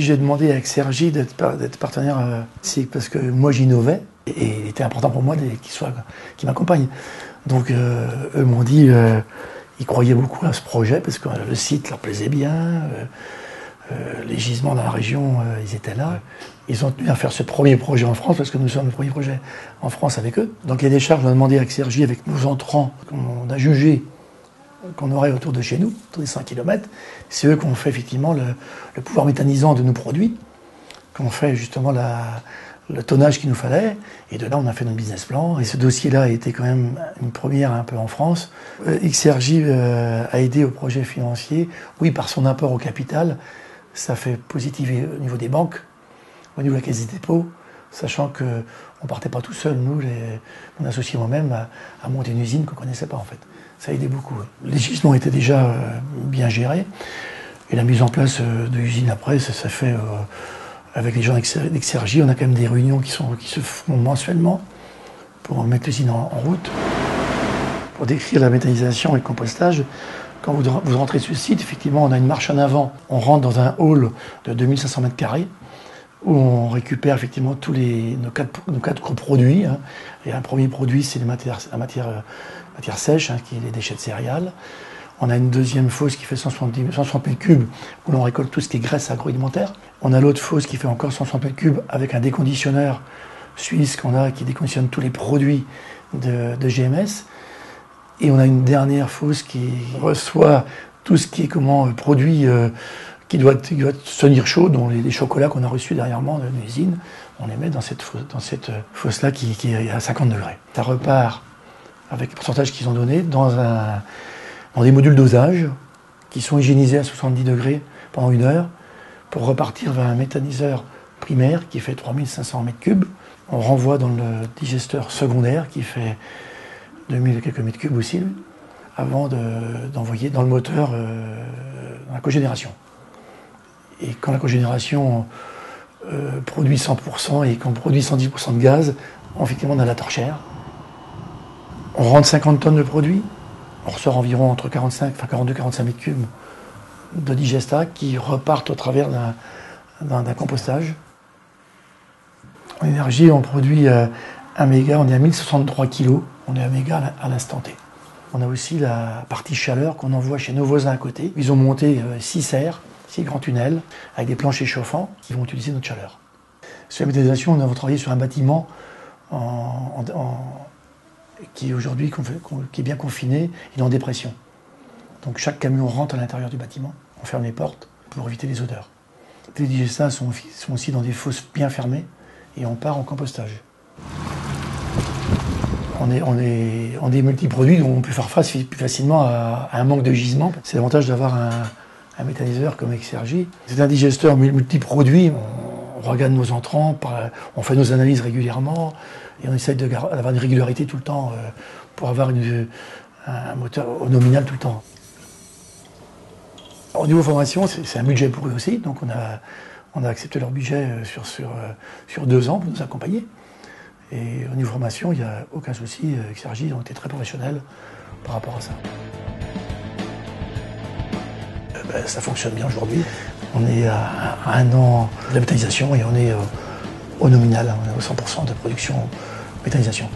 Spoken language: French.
j'ai demandé à Exergi d'être partenaire, c'est parce que moi j'innovais et il était important pour moi qu'il m'accompagne. Donc eux m'ont dit, ils croyaient beaucoup à ce projet parce que le site leur plaisait bien, les gisements dans la région, ils étaient là. Ils ont tenu à faire ce premier projet en France parce que nous sommes le premier projet en France avec eux. Donc il y a des charges, on a demandé à Exergi avec nos entrants qu'on a jugé qu'on aurait autour de chez nous, autour des 100 km. C'est eux qui ont fait effectivement le pouvoir méthanisant de nos produits, qui ont fait justement le tonnage qu'il nous fallait. Et de là, on a fait notre business plan. Et ce dossier-là a été quand même une première un peu en France. Exergi a aidé au projet financier, oui, par son apport au capital. Ça fait positiver au niveau des banques, au niveau de la Caisse des dépôts, sachant qu'on ne partait pas tout seul, nous, mon associé moi-même, à monter une usine qu'on ne connaissait pas en fait. Ça a aidé beaucoup. Les gisements étaient déjà bien gérés. Et la mise en place de l'usine après, ça fait avec les gens d'Exergi. On a quand même des réunions qui se font mensuellement pour mettre l'usine en route. Pour décrire la méthanisation et le compostage, quand vous rentrez sur le site, effectivement, on a une marche en avant. On rentre dans un hall de 2500 mètres carrés où on récupère effectivement tous nos quatre produits. Hein. Et un premier produit, c'est la matière sèche, hein, qui est les déchets de céréales. On a une deuxième fosse qui fait 160 mètres cubes où l'on récolte tout ce qui est graisse agroalimentaire. On a l'autre fosse qui fait encore 160 mètres cubes avec un déconditionneur suisse qui déconditionne tous les produits de GMS. Et on a une dernière fosse qui reçoit tout ce qui est produit qui doit se tenir chaud, dont les chocolats qu'on a reçus dernièrement de l'usine. On les met dans cette fosse-là qui est à 50 degrés. Ça repart avec le pourcentage qu'ils ont donné dans des modules dosage qui sont hygiénisés à 70 degrés pendant 1 heure pour repartir vers un méthaniseur primaire qui fait 3500 mètres cubes. On renvoie dans le digesteur secondaire qui fait 2000 et quelques mètres cubes aussi, avant d'envoyer dans le moteur dans la cogénération. Et quand la cogénération produit 100% et qu'on produit 110% de gaz, effectivement on a la torchère. On rentre 50 tonnes de produits, on ressort environ entre 42-45 mètres cubes de digestat qui repartent au travers d'un compostage. En énergie, on produit 1 méga, on est à 1063 kg, on est à méga à l'instant T. On a aussi la partie chaleur qu'on envoie chez nos voisins à côté. Ils ont monté 6 serres, 6 grands tunnels, avec des planchers chauffants qui vont utiliser notre chaleur. Sur la méthanisation, nous avons travaillé sur un bâtiment qui aujourd'hui qui est bien confiné, il est en dépression. Donc chaque camion rentre à l'intérieur du bâtiment, on ferme les portes pour éviter les odeurs. Les digestats sont aussi dans des fosses bien fermées et on part en compostage. On est multiproduits, donc on peut faire face plus facilement à un manque de gisement. C'est l'avantage d'avoir un méthaniseur comme Exergi. C'est un digesteur multiproduit, on regarde nos entrants, on fait nos analyses régulièrement et on essaye d'avoir une régularité tout le temps pour avoir un moteur au nominal tout le temps. Au niveau formation, c'est un budget pour eux aussi, donc on a accepté leur budget sur 2 ans pour nous accompagner. Et au niveau formation, il n'y a aucun souci, Exergi ont été très professionnels par rapport à ça. Ça fonctionne bien aujourd'hui. On est à 1 an de la méthanisation et on est au nominal, on est au 100% de production méthanisation.